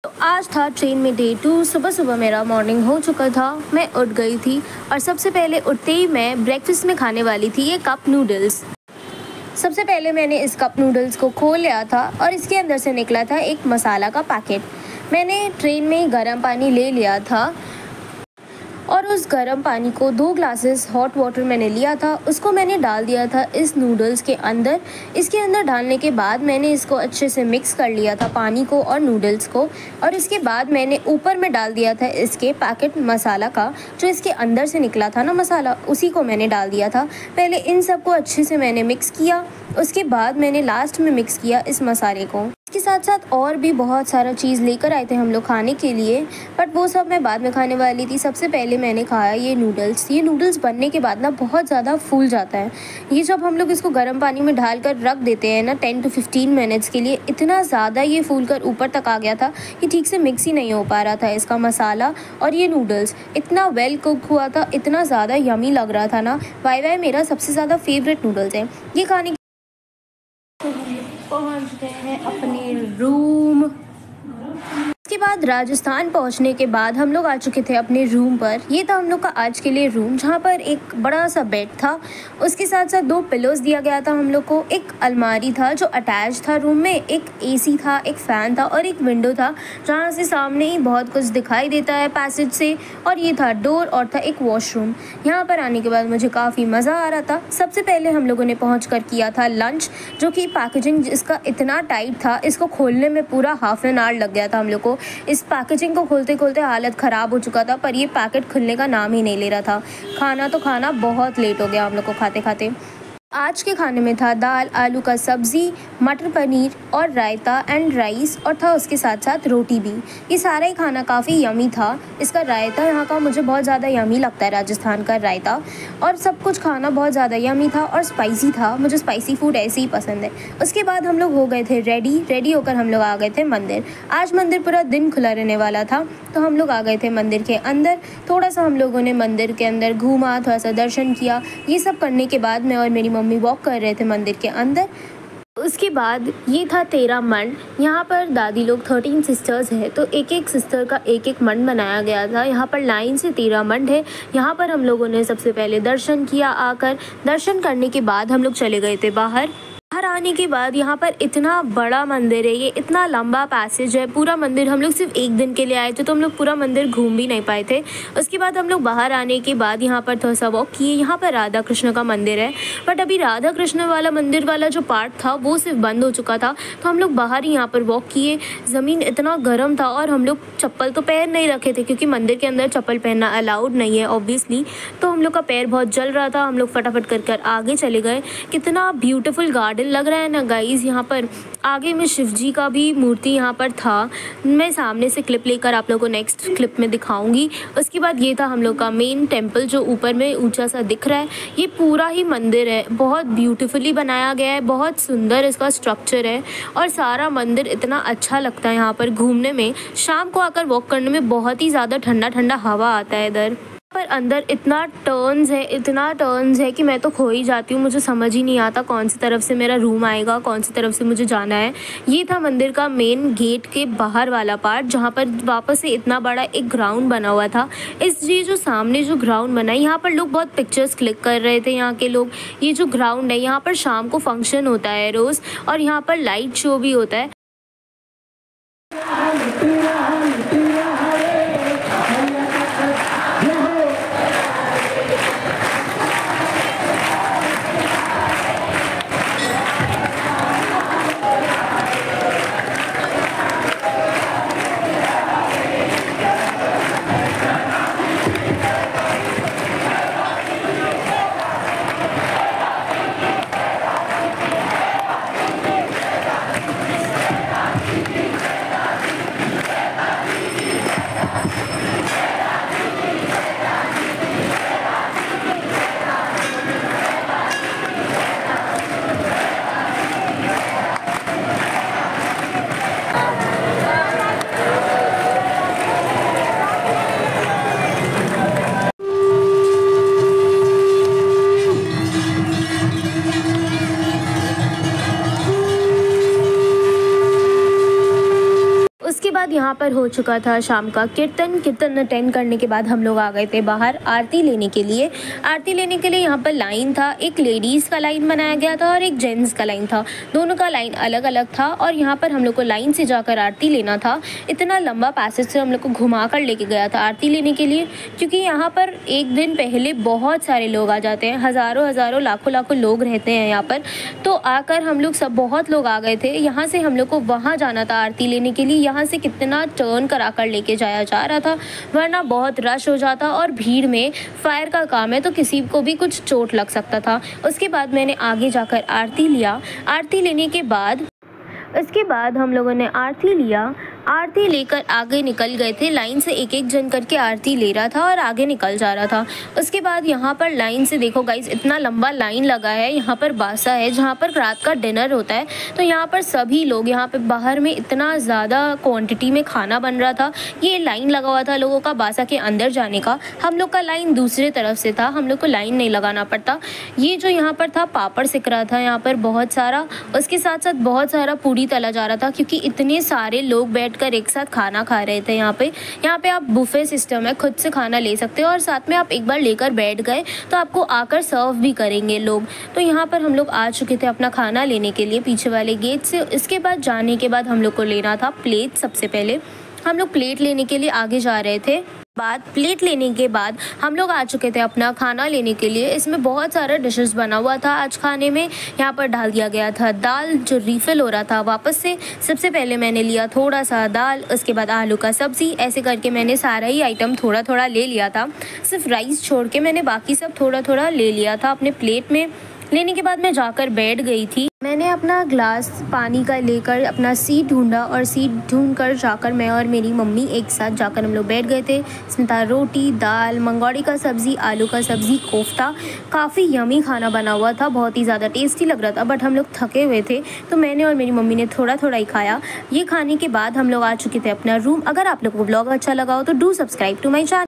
तो आज था ट्रेन में डे 2। सुबह सुबह मेरा मॉर्निंग हो चुका था। मैं उठ गई थी और सबसे पहले उठते ही मैं ब्रेकफास्ट में खाने वाली थी ये कप नूडल्स। सबसे पहले मैंने इस कप नूडल्स को खोल लिया था और इसके अंदर से निकला था एक मसाला का पैकेट। मैंने ट्रेन में ही गर्म पानी ले लिया था और उस गर्म पानी को 2 ग्लासेस हॉट वाटर मैंने लिया था, उसको मैंने डाल दिया था इस नूडल्स के अंदर। इसके अंदर डालने के बाद मैंने इसको अच्छे से मिक्स कर लिया था, पानी को और नूडल्स को। और इसके बाद मैंने ऊपर में डाल दिया था इसके पैकेट मसाला का, जो इसके अंदर से निकला था ना मसाला, उसी को मैंने डाल दिया था। पहले इन सबको अच्छे से मैंने मिक्स किया, उसके बाद मैंने लास्ट में मिक्स किया इस मसाले को। इसके साथ साथ और भी बहुत सारा चीज़ लेकर आए थे हम लोग खाने के लिए, बट वो सब मैं बाद में खाने वाली थी। सबसे पहले मैंने खाया ये नूडल्स। ये नूडल्स बनने के बाद ना बहुत ज़्यादा फूल जाता है। ये जब हम लोग इसको गर्म पानी में डाल कर रख देते हैं ना 10 to 15 मिनट्स के लिए, इतना ज़्यादा ये फूल कर ऊपर तक आ गया था कि ठीक से मिक्स ही नहीं हो पा रहा था इसका मसाला और ये नूडल्स। इतना वेल कुक हुआ था, इतना ज़्यादा यमी लग रहा था ना। वाई मेरा सबसे ज़्यादा फेवरेट नूडल्स है ये खाने। पहुंच गए हैं अपने रूम। उसके बाद राजस्थान पहुंचने के बाद हम लोग आ चुके थे अपने रूम पर। ये था हम लोग का आज के लिए रूम, जहां पर एक बड़ा सा बेड था, उसके साथ साथ 2 पिलोज दिया गया था हम लोग को। एक अलमारी था जो अटैच था रूम में, एक एसी था, एक फ़ैन था और एक विंडो था जहां से सामने ही बहुत कुछ दिखाई देता है पैसेज से। और ये था डोर और था एक वॉशरूम। यहाँ पर आने के बाद मुझे काफ़ी मज़ा आ रहा था। सबसे पहले हम लोगों ने पहुँच कर किया था लंच, जो कि पैकेजिंग इसका इतना टाइट था, इसको खोलने में पूरा हाफ एन आवर लग गया था हम लोग को। इस पैकेजिंग को खोलते खोलते हालत ख़राब हो चुका था, पर ये पैकेट खुलने का नाम ही नहीं ले रहा था। खाना बहुत लेट हो गया हम लोग को खाते खाते। आज के खाने में था दाल, आलू का सब्ज़ी, मटर पनीर और रायता एंड राइस, और था उसके साथ साथ रोटी भी। ये सारा ही खाना काफ़ी यमी था। इसका रायता यहाँ का मुझे बहुत ज़्यादा यमी लगता है, राजस्थान का रायता। और सब कुछ खाना बहुत ज़्यादा यमी था और स्पाइसी था। मुझे स्पाइसी फूड ऐसे ही पसंद है। उसके बाद हम लोग हो गए थे रेडी होकर हम लोग आ गए थे मंदिर। आज मंदिर पूरा दिन खुला रहने वाला था, तो हम लोग आ गए थे मंदिर के अंदर। थोड़ा सा हम लोगों ने मंदिर के अंदर घूमा, थोड़ा सा दर्शन किया। ये सब करने के बाद मैं और मेरी मम्मी वॉक कर रहे थे मंदिर के अंदर। उसके बाद ये था 13 मंड। यहाँ पर दादी लोग 13 सिस्टर्स हैं, तो एक एक सिस्टर का एक एक मंड बनाया गया था। यहाँ पर लाइन से 13 मंड है। यहाँ पर हम लोगों ने सबसे पहले दर्शन किया। आकर दर्शन करने के बाद हम लोग चले गए थे बाहर आने के बाद यहाँ पर इतना बड़ा मंदिर है, ये इतना लंबा पैसेज है। पूरा मंदिर हम लोग सिर्फ एक दिन के लिए आए थे, तो हम लोग पूरा मंदिर घूम भी नहीं पाए थे। उसके बाद हम लोग बाहर आने के बाद यहाँ पर थोड़ा सा वॉक किए। यहाँ पर राधा कृष्ण का मंदिर है, बट अभी राधा कृष्ण वाला मंदिर वाला जो पार्ट था वो सिर्फ बंद हो चुका था, तो हम लोग बाहर ही यहाँ पर वॉक किए। ज़मीन इतना गर्म था और हम लोग चप्पल तो पैर नहीं रखे थे, क्योंकि मंदिर के अंदर चप्पल पहनना अलाउड नहीं है ऑब्वियसली। तो हम लोग का पैर बहुत जल रहा था। हम लोग फटाफट कर आगे चले गए। कितना ब्यूटीफुल गार्डन लग रहा है ना गाइस। यहाँ पर आगे में शिव जी का भी मूर्ति यहाँ पर था। मैं सामने से क्लिप लेकर आप लोगों को नेक्स्ट क्लिप में दिखाऊंगी। उसके बाद ये था हम लोग का मेन टेम्पल, जो ऊपर में ऊंचा सा दिख रहा है। ये पूरा ही मंदिर है, बहुत ब्यूटीफुली बनाया गया है, बहुत सुंदर इसका स्ट्रक्चर है और सारा मंदिर इतना अच्छा लगता है यहाँ पर घूमने में। शाम को आकर वॉक करने में बहुत ही ज़्यादा ठंडा ठंडा हवा आता है इधर। पर अंदर इतना टर्न्स है कि मैं तो खो ही जाती हूँ। मुझे समझ ही नहीं आता कौन सी तरफ से मेरा रूम आएगा, कौन सी तरफ से मुझे जाना है। ये था मंदिर का मेन गेट के बाहर वाला पार्ट, जहाँ पर वापस से इतना बड़ा एक ग्राउंड बना हुआ था। ये जो सामने जो ग्राउंड बना है, यहाँ पर लोग बहुत पिक्चर्स क्लिक कर रहे थे यहाँ के लोग। ये जो ग्राउंड है, यहाँ पर शाम को फंक्शन होता है रोज़, और यहाँ पर लाइट शो भी होता है। पर हो चुका था शाम का कीर्तन अटेंड करने के बाद हम लोग आ गए थे बाहर आरती लेने के लिए। आरती लेने के लिए यहाँ पर लाइन था, एक लेडीज़ का लाइन बनाया गया था और एक जेंट्स का लाइन था। दोनों का लाइन अलग अलग था और यहाँ पर हम लोग को लाइन से जाकर आरती लेना था। इतना लंबा पैसेज से हम लोग को घुमा कर लेके गया था आरती लेने के लिए, क्योंकि यहाँ पर एक दिन पहले बहुत सारे लोग आ जाते हैं, हज़ारों लाखों लोग रहते हैं यहाँ पर। तो आकर हम लोग सब बहुत लोग आ गए थे। यहाँ से हम लोग को वहाँ जाना था आरती लेने के लिए। यहाँ से कितना टर्न करा कर लेके जाया जा रहा था, वरना बहुत रश हो जाता और भीड़ में फायर का काम है तो किसी को भी कुछ चोट लग सकता था। उसके बाद मैंने आगे जाकर आरती लिया। आरती लेने के बाद हम लोगों ने आरती लिया। आरती लेकर आगे निकल गए थे। लाइन से एक जन करके आरती ले रहा था और आगे निकल जा रहा था। उसके बाद यहाँ पर लाइन से देखो गाइस, इतना लंबा लाइन लगा है। यहाँ पर बासा है जहाँ पर रात का डिनर होता है। तो यहाँ पर सभी लोग, यहाँ पे बाहर में इतना ज़्यादा क्वांटिटी में खाना बन रहा था। ये लाइन लगा हुआ था लोगों का बासा के अंदर जाने का। हम लोग का लाइन दूसरे तरफ से था, हम लोग को लाइन नहीं लगाना पड़ता। ये जो यहाँ पर था पापड़ सिक रहा था यहाँ पर बहुत सारा। उसके साथ साथ बहुत सारा पूरी तला जा रहा था, क्योंकि इतने सारे लोग कर एक साथ खाना खा रहे थे। यहाँ पे आप बुफे सिस्टम है, खुद से खाना ले सकते हो और साथ में आप एक बार लेकर बैठ गए तो आपको आकर सर्व भी करेंगे लोग। तो यहाँ पर हम लोग आ चुके थे अपना खाना लेने के लिए पीछे वाले गेट से। इसके बाद जाने के बाद हम लोग को लेना था प्लेट। सबसे पहले हम लोग प्लेट लेने के लिए आगे जा रहे थे। प्लेट लेने के बाद हम लोग आ चुके थे अपना खाना लेने के लिए। इसमें बहुत सारा डिशेस बना हुआ था आज खाने में। यहाँ पर डाल दिया गया था दाल, जो रिफ़िल हो रहा था वापस से। सबसे पहले मैंने लिया थोड़ा सा दाल, उसके बाद आलू का सब्ज़ी। ऐसे करके मैंने सारा ही आइटम थोड़ा थोड़ा ले लिया था। सिर्फ राइस छोड़ के मैंने बाकी सब थोड़ा थोड़ा ले लिया था अपने प्लेट में। लेने के बाद मैं जाकर बैठ गई थी। मैंने अपना ग्लास पानी का लेकर अपना सीट ढूंढा और सीट ढूंढकर जाकर मैं और मेरी मम्मी एक साथ जाकर हम लोग बैठ गए थे। इसमें था रोटी, दाल, मंगोड़ी का सब्ज़ी, आलू का सब्ज़ी, कोफ्ता। काफ़ी यमी खाना बना हुआ था, बहुत ही ज़्यादा टेस्टी लग रहा था। बट हम लोग थके हुए थे तो मैंने और मेरी मम्मी ने थोड़ा थोड़ा ही खाया। ये खाने के बाद हम लोग आ चुके थे अपना रूम। अगर आप लोगों को ब्लॉग अच्छा लगा हो तो do subscribe to my channel.